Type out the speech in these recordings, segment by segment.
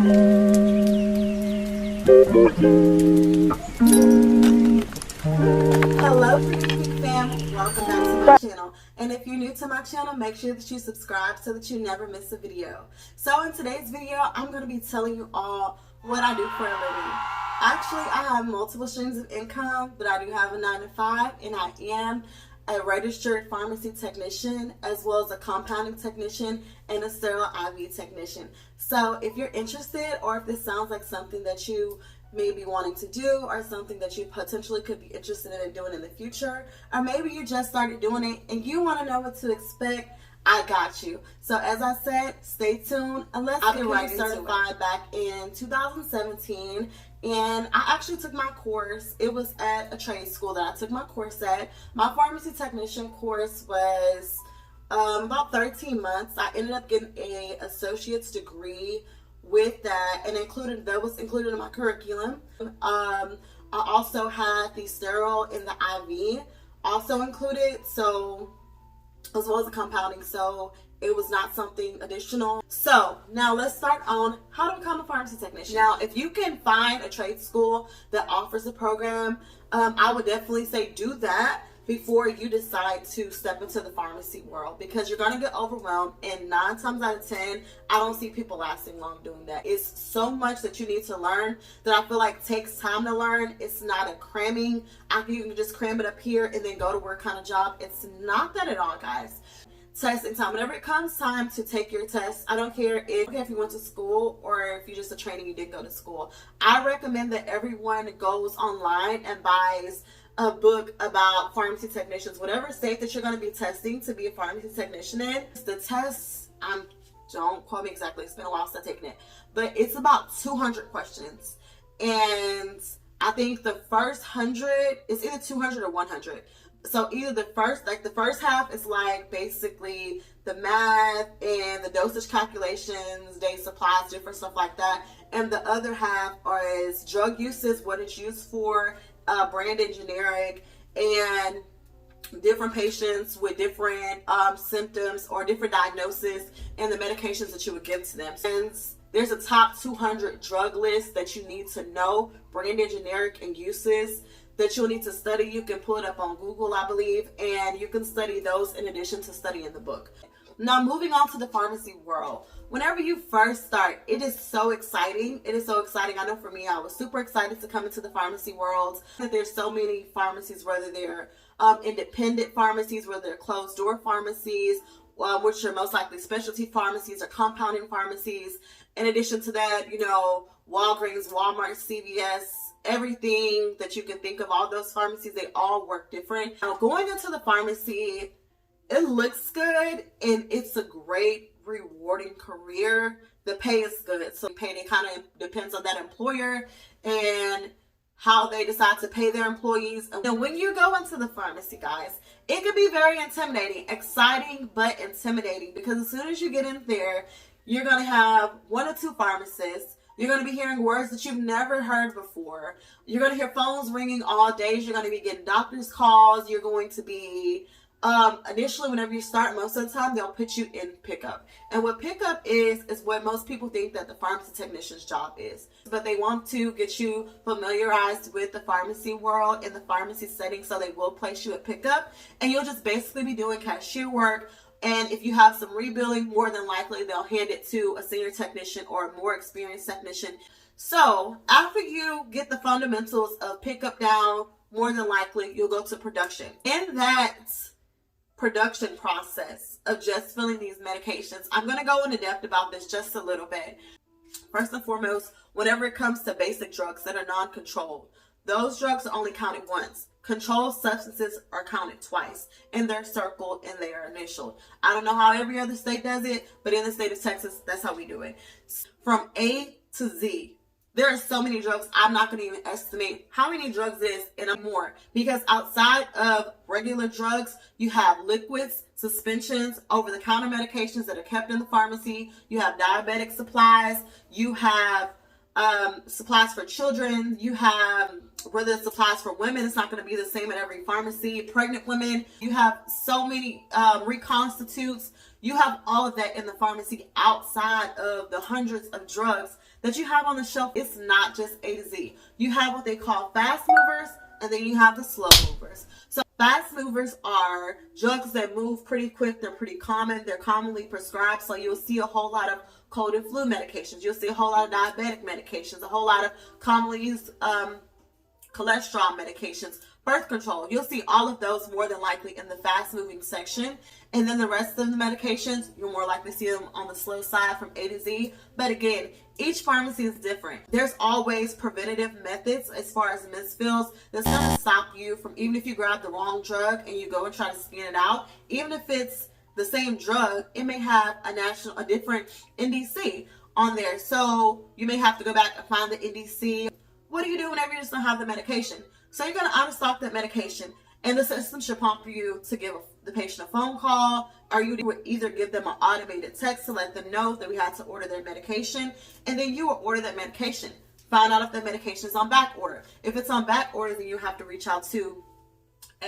Hello Pretty fam, welcome back to my channel. And if you're new to my channel, make sure that you subscribe so that you never miss a video. So in today's video, I'm going to be telling you all what I do for a living. Actually, I have multiple streams of income, but I do have a 9-to-5, and I am a registered pharmacy technician, as well as a compounding technician and a sterile IV technician. So if you're interested, or if this sounds like something that you may be wanting to do, or something that you potentially could be interested in doing in the future, or maybe you just started doing it and you want to know what to expect, I got you. So as I said, stay tuned. Unless I became certified back in 2017, and I actually took my course. It was at a trade school that I took my course at. My pharmacy technician course was about 13 months. I ended up getting an associate's degree with that, and that was included in my curriculum. I also had the sterile and the IV also included, so as well as the compounding, so it was not something additional. So now let's start on how to become a pharmacy technician. Now, if you can find a trade school that offers a program, I would definitely say do that before you decide to step into the pharmacy world, because you're going to get overwhelmed, and 9 times out of 10 I don't see people lasting long doing that. It's so much that you need to learn that I feel like takes time to learn. It's not a cramming, after you can just cram it up here and then go to work kind of job. It's not that at all, guys. Testing time, whenever it comes time to take your test, I don't care if you went to school or if you're just a trainee, you didn't go to school. I recommend that everyone goes online and buys a book about pharmacy technicians, whatever state that you're going to be testing to be a pharmacy technician in. The tests, don't quote me exactly, it's been a while since I've taken it, but it's about 200 questions, and I think the first 100 is either 200 or 100. So either the first half is like basically the math and the dosage calculations, day supplies, different stuff like that, and the other half is drug uses, what it's used for, brand and generic, and different patients with different symptoms or different diagnoses, and the medications that you would give to them. Since there's a top 200 drug list that you need to know, brand and generic and uses, that you'll need to study. You can pull it up on Google, I believe, and you can study those in addition to studying the book. Now, moving on to the pharmacy world. Whenever you first start, it is so exciting. It is so exciting. I know for me, I was super excited to come into the pharmacy world. There's so many pharmacies, whether they're independent pharmacies, whether they're closed door pharmacies, which are most likely specialty pharmacies or compounding pharmacies. In addition to that, you know, Walgreens, Walmart, CVS, everything that you can think of, all those pharmacies, they all work different. Now, going into the pharmacy, it looks good and it's a great, rewarding career. The pay is good. So pay, it kind of depends on that employer and how they decide to pay their employees. And when you go into the pharmacy, guys, it can be very intimidating, exciting, but intimidating, because as soon as you get in there, you're going to have 1 or 2 pharmacists. You're going to be hearing words that you've never heard before. You're going to hear phones ringing all day. You're going to be getting doctor's calls. You're going to be, initially, whenever you start, most of the time, they'll put you in pickup. And what pickup is what most people think that the pharmacy technician's job is. But they want to get you familiarized with the pharmacy world and the pharmacy setting, so they will place you at pickup. And you'll just basically be doing cashier work. And if you have some rebilling, more than likely they'll hand it to a senior technician or a more experienced technician. So after you get the fundamentals of pickup down, more than likely you'll go to production. In that production process of just filling these medications, I'm going to go into depth about this just a little bit. First and foremost, whenever it comes to basic drugs that are non-controlled, those drugs are only counted once. Controlled substances are counted twice, and they're circled and they are initialed. I don't know how every other state does it, but in the state of Texas, that's how we do it. From A to Z, there are so many drugs, I'm not going to even estimate how many drugs is and more, because outside of regular drugs, you have liquids, suspensions, over-the-counter medications that are kept in the pharmacy. You have diabetic supplies. You have supplies for children. You have, whether it's supplies for women, it's not going to be the same at every pharmacy. Pregnant women, you have so many reconstitutes. You have all of that in the pharmacy outside of the hundreds of drugs that you have on the shelf, it's not just A to Z. You have what they call fast movers, and then you have the slow movers. So fast movers are drugs that move pretty quick. They're pretty common. They're commonly prescribed. So you'll see a whole lot of cold and flu medications. You'll see a whole lot of diabetic medications, a whole lot of commonly used cholesterol medications, birth control. You'll see all of those more than likely in the fast moving section. And then the rest of the medications, you'll more likely see them on the slow side from A to Z. But again, each pharmacy is different. There's always preventative methods as far as misfills that's going to stop you from, even if you grab the wrong drug and you go and try to scan it out, even if it's the same drug, it may have a different NDC on there. So you may have to go back and find the NDC. What do you do whenever you just don't have the medication? So you're going to out of stock that medication, and the system should prompt you to give the patient a phone call, or you would either give them an automated text to let them know that we had to order their medication, and then you will order that medication. Find out if the medication is on back order. If it's on back order, then you have to reach out to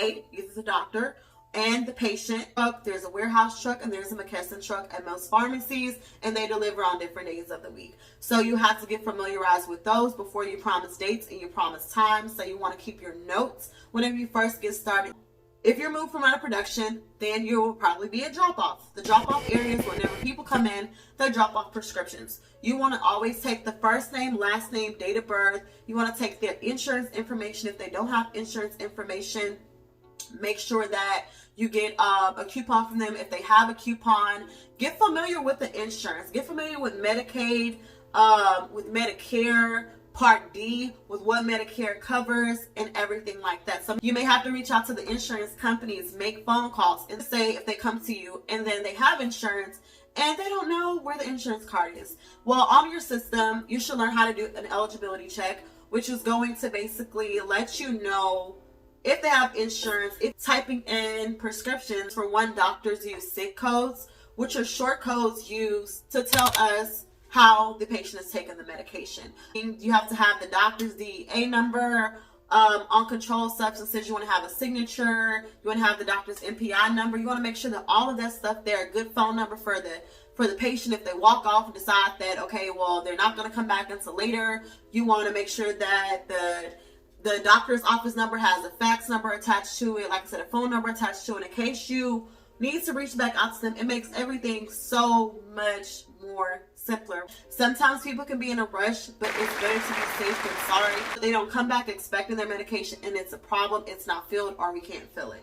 either the doctor and the patient. There's a warehouse truck and there's a McKesson truck at most pharmacies, and they deliver on different days of the week. So you have to get familiarized with those before you promise dates and you promise times. So you want to keep your notes whenever you first get started. If you're moved from out of production, then you will probably be a drop-off. The drop-off areas, whenever people come in, they drop off prescriptions. You want to always take the first name, last name, date of birth. You want to take their insurance information. If they don't have insurance information, make sure that you get a coupon from them. If they have a coupon, get familiar with the insurance. Get familiar with Medicaid, with Medicare, Part D, with what Medicare covers and everything like that. So you may have to reach out to the insurance companies, make phone calls, and say if they come to you and then they have insurance and they don't know where the insurance card is. Well, on your system, you should learn how to do an eligibility check, which is going to basically let you know if they have insurance. It's typing in prescriptions. For one, doctors use SIC codes, which are short codes used to tell us how the patient is taking the medication. You have to have the doctor's DEA number. On controlled substances, you want to have a signature. You want to have the doctor's MPI number. You want to make sure that all of that stuff there, a good phone number for the patient. If they walk off and decide that, okay, well, they're not going to come back until later, you want to make sure that the doctor's office number has a fax number attached to it, like I said, a phone number attached to it, in case you need to reach back out to them. It makes everything so much more simpler. Sometimes people can be in a rush, but it's better to be safe than sorry. They don't come back expecting their medication and it's a problem, it's not filled, or we can't fill it.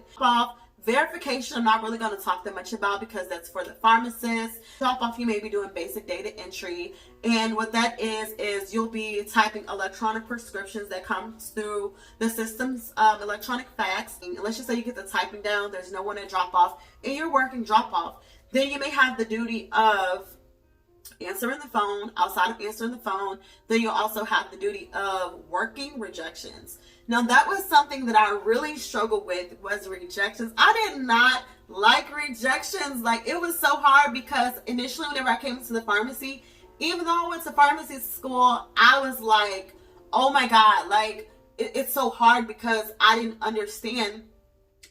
Verification, I'm not really going to talk that much about because that's for the pharmacist. Drop off, you may be doing basic data entry. And what that is you'll be typing electronic prescriptions that comes through the system's electronic fax. And let's just say you get the typing down, there's no one at drop off, and you're working drop off. Then you may have the duty of answering the phone. Outside of answering the phone, then you'll also have the duty of working rejections. Now, that was something that I really struggled with, was rejections. I did not like rejections. Like, it was so hard because initially whenever I came to the pharmacy, even though I went to pharmacy school, I was like, oh my God, like it's so hard because I didn't understand.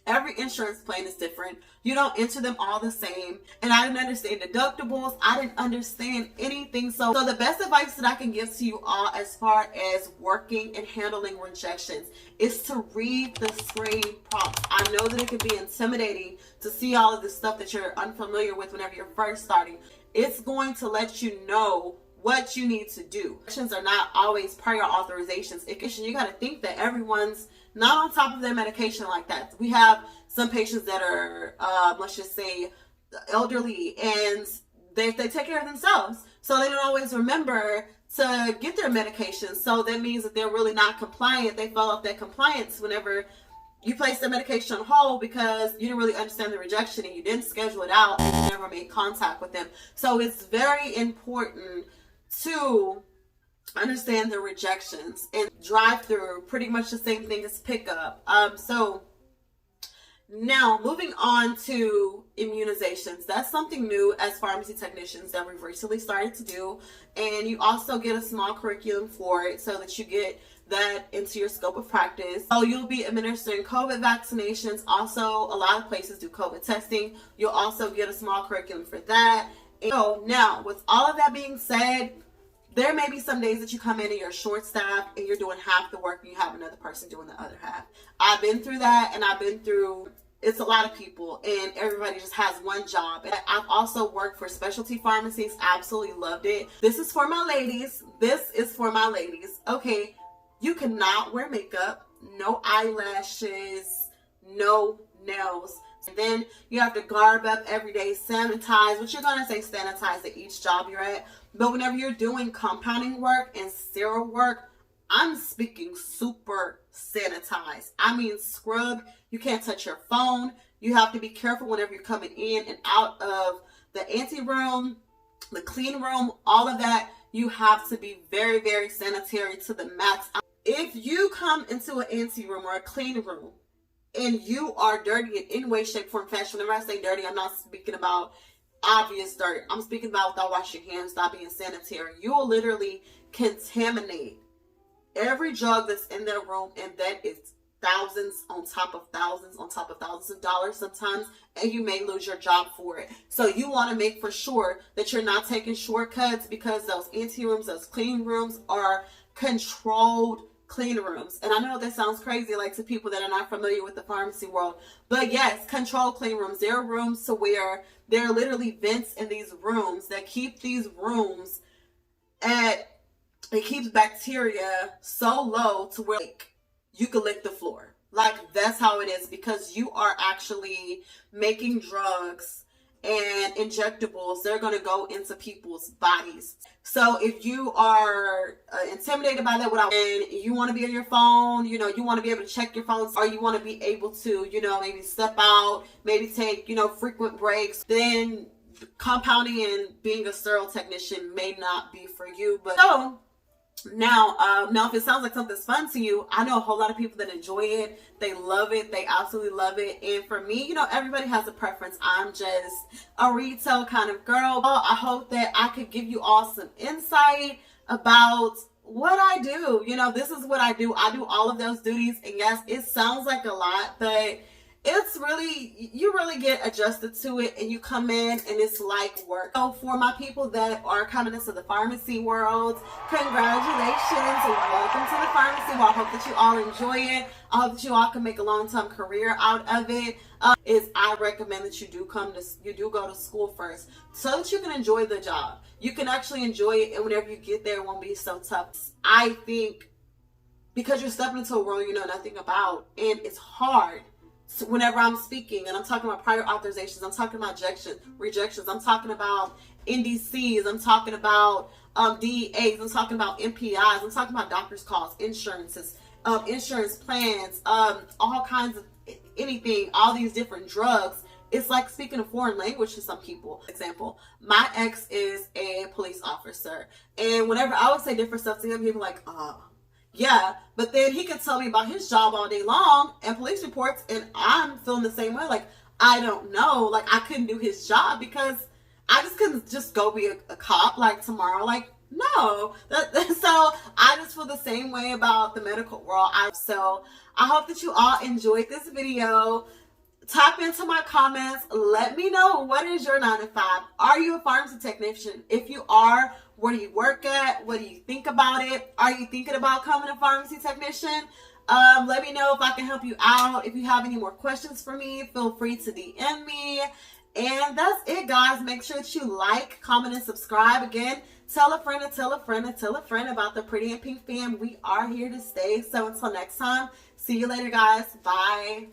Every insurance plan is different. You don't enter them all the same. And I didn't understand deductibles. I didn't understand anything. So the best advice that I can give to you all as far as working and handling rejections is to read the screen prompts. I know that it can be intimidating to see all of the stuff that you're unfamiliar with whenever you're first starting. It's going to let you know what you need to do. Rejections are not always prior authorizations. You got to think that everyone's not on top of their medication like that. We have some patients that are, let's just say, elderly, and they take care of themselves. So they don't always remember to get their medication. So that means that they're really not compliant. They fall off that compliance whenever you place their medication on hold because you didn't really understand the rejection and you didn't schedule it out and you never made contact with them. So it's very important to understand the rejections. And drive through, pretty much the same thing as pickup. So now moving on to immunizations. That's something new as pharmacy technicians that we've recently started to do. And you also get a small curriculum for it so that you get that into your scope of practice. So you'll be administering COVID vaccinations. Also, a lot of places do COVID testing. You'll also get a small curriculum for that. So now, with all of that being said, There may be some days that you come in and you're short staffed and you're doing half the work and you have another person doing the other half. I've been through that, and I've been through, it's a lot of people and everybody just has one job. And I've also worked for specialty pharmacies. Absolutely loved it. This is for my ladies. This is for my ladies. Okay, you cannot wear makeup, no eyelashes, no nails. And then you have to garb up every day, sanitize, which you're going to say sanitize at each job you're at. But whenever you're doing compounding work and sterile work, I'm speaking super sanitized. I mean scrub. You can't touch your phone. You have to be careful whenever you're coming in and out of the ante room, the clean room, all of that. You have to be very, very sanitary to the max. If you come into an ante room or a clean room and you are dirty in any way, shape, form, fashion, whenever I say dirty, I'm not speaking about obvious dirt. I'm speaking about without washing your hands, without being sanitary. You will literally contaminate every drug that's in their room, and that is thousands on top of thousands on top of thousands of dollars sometimes, and you may lose your job for it. So you want to make for sure that you're not taking shortcuts, because those ante rooms, those clean rooms are controlled clean rooms. And I know that sounds crazy, like to people that are not familiar with the pharmacy world, but yes, controlled clean rooms. There are rooms to where there are literally vents in these rooms that keep these rooms at, it keeps bacteria so low to where like, you can lick the floor. Like, that's how it is, because you are actually making drugs and injectables. They're going to go into people's bodies. So if you are intimidated by that, and you want to be on your phone, you know, you want to be able to check your phones, or you want to be able to, you know, maybe step out, maybe take, you know, frequent breaks, then compounding and being a sterile technician may not be for you. But so now if it sounds like something's fun to you, I know a whole lot of people that enjoy it. They love it. They absolutely love it. And for me, you know, everybody has a preference. I'm just a retail kind of girl. I hope that I could give you all some insight about what I do. You know, this is what I do. I do all of those duties. And yes, it sounds like a lot, but it's really, you really get adjusted to it, and you come in and it's like work. So for my people that are coming into the pharmacy world, congratulations and welcome to the pharmacy world. I hope that you all enjoy it. I hope that you all can make a long-term career out of it. I recommend that you do go to school first so that you can enjoy the job. You can actually enjoy it, and whenever you get there, it won't be so tough. I think because you're stepping into a world you know nothing about, and it's hard. So whenever I'm speaking and I'm talking about prior authorizations, I'm talking about rejections, I'm talking about NDCs, I'm talking about DEAs, I'm talking about MPIs, I'm talking about doctor's calls, insurances, insurance plans, all kinds of anything, all these different drugs. It's like speaking a foreign language to some people. Example, my ex is a police officer, and whenever I would say different stuff to him, he'd be like, yeah, but then he could tell me about his job all day long and police reports, and I'm feeling the same way. Like, I don't know. Like, I couldn't do his job because I just couldn't just go be a cop like tomorrow. Like, no. So I just feel the same way about the medical world. So I hope that you all enjoyed this video. Tap into my comments. Let me know, what is your 9 to 5? Are you a pharmacy technician? If you are, where do you work at? What do you think about it? Are you thinking about becoming a pharmacy technician? Let me know if I can help you out. If you have any more questions for me, feel free to DM me. And that's it, guys. Make sure that you like, comment, and subscribe. Again, tell a friend and tell a friend and tell a friend about the Pretty and Pink fam. We are here to stay. So until next time, see you later, guys. Bye.